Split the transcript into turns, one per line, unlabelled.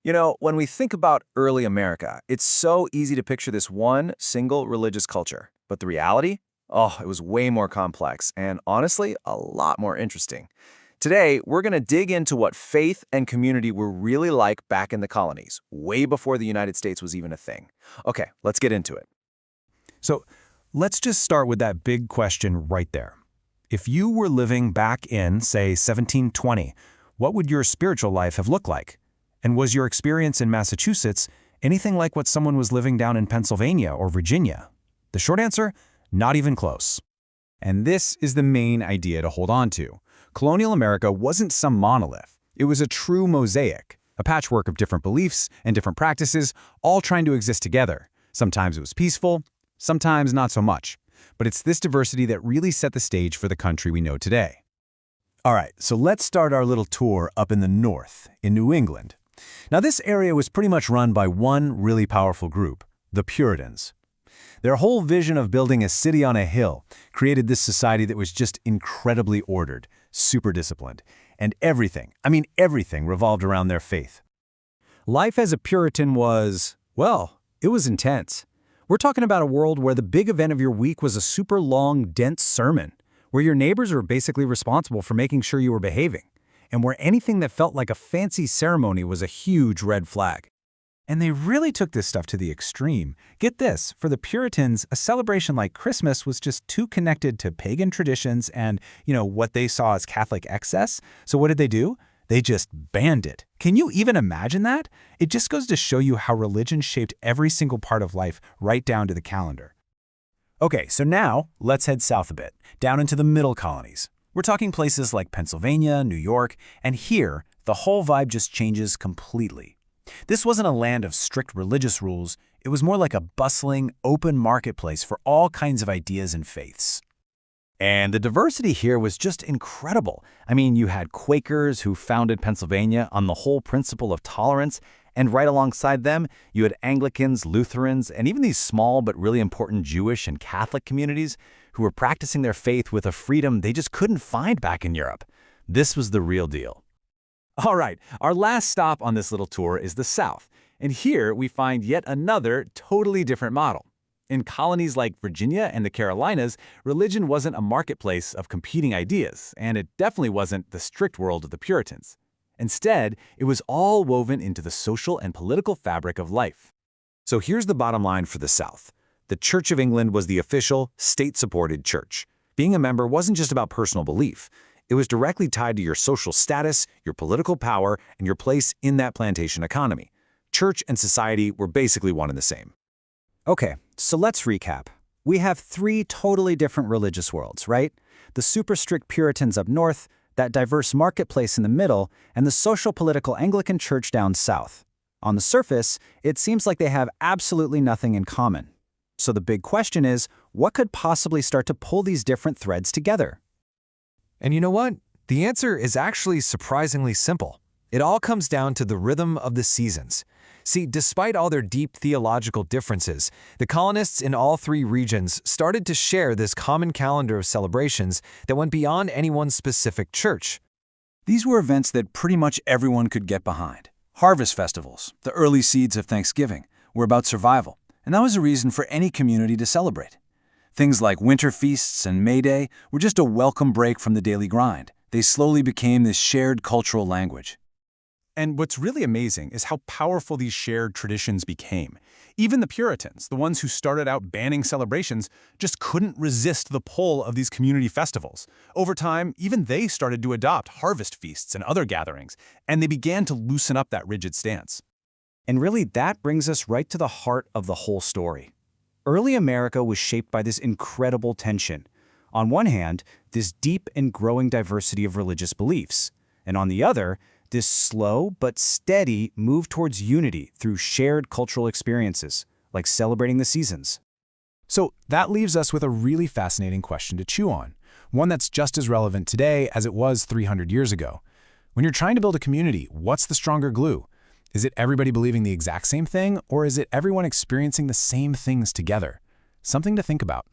When we think about early America, it's so easy to picture this one single religious culture. But the reality? Oh, it was way more complex and honestly, a lot more interesting. Today, we're going to dig into what faith and community were really like back in the colonies, way before the United States was even a thing. Okay, let's get into it.
So let's just start with that big question right there. If you were living back in, say, 1720, what would your spiritual life have looked like? And was your experience in Massachusetts anything like what someone was living down in Pennsylvania or Virginia? The short answer, not even close.
And this is the main idea to hold on to. Colonial America wasn't some monolith. It was a true mosaic, a patchwork of different beliefs and different practices, all trying to exist together. Sometimes it was peaceful, sometimes not so much. But it's this diversity that really set the stage for the country we know today.
All right, so let's start our little tour up in the north, in New England. Now, this area was pretty much run by one really powerful group, the Puritans. Their whole vision of building a city on a hill created this society that was just incredibly ordered, super disciplined, and everything revolved around their faith.
Life as a Puritan was, well, it was intense. We're talking about a world where the big event of your week was a super long, dense sermon, where your neighbors were basically responsible for making sure you were behaving, and where anything that felt like a fancy ceremony was a huge red flag. And they really took this stuff to the extreme. Get this, for the Puritans, a celebration like Christmas was just too connected to pagan traditions and, what they saw as Catholic excess. So what did they do? They just banned it. Can you even imagine that? It just goes to show you how religion shaped every single part of life, right down to the calendar.
Okay, so now let's head south a bit, down into the middle colonies. We're talking places like Pennsylvania, New York, and here, the whole vibe just changes completely. This wasn't a land of strict religious rules. It was more like a bustling, open marketplace for all kinds of ideas and faiths. And the diversity here was just incredible. I mean, you had Quakers who founded Pennsylvania on the whole principle of tolerance, and right alongside them, you had Anglicans, Lutherans, and even these small but really important Jewish and Catholic communities who were practicing their faith with a freedom they just couldn't find back in Europe. This was the real deal.
All right, our last stop on this little tour is the South, and here we find yet another totally different model. In colonies like Virginia and the Carolinas, religion wasn't a marketplace of competing ideas, and it definitely wasn't the strict world of the Puritans. Instead, it was all woven into the social and political fabric of life.
So here's the bottom line for the South. The Church of England was the official, state-supported church. Being a member wasn't just about personal belief. It was directly tied to your social status, your political power, and your place in that plantation economy. Church and society were basically one and the same.
Okay, so let's recap. We have three totally different religious worlds, right? The super strict Puritans up north, that diverse marketplace in the middle, and the social-political Anglican church down south. On the surface, it seems like they have absolutely nothing in common. So the big question is, what could possibly start to pull these different threads together?
And you know what? The answer is actually surprisingly simple. It all comes down to the rhythm of the seasons. See, despite all their deep theological differences, the colonists in all three regions started to share this common calendar of celebrations that went beyond any one specific church.
These were events that pretty much everyone could get behind. Harvest festivals, the early seeds of Thanksgiving, were about survival, and that was a reason for any community to celebrate. Things like winter feasts and May Day were just a welcome break from the daily grind. They slowly became this shared cultural language.
And what's really amazing is how powerful these shared traditions became. Even the Puritans, the ones who started out banning celebrations, just couldn't resist the pull of these community festivals. Over time, even they started to adopt harvest feasts and other gatherings, and they began to loosen up that rigid stance.
And really, that brings us right to the heart of the whole story. Early America was shaped by this incredible tension. On one hand, this deep and growing diversity of religious beliefs, and on the other, this slow but steady move towards unity through shared cultural experiences, like celebrating the seasons.
So that leaves us with a really fascinating question to chew on, one that's just as relevant today as it was 300 years ago. When you're trying to build a community, what's the stronger glue? Is it everybody believing the exact same thing, or is it everyone experiencing the same things together? Something to think about.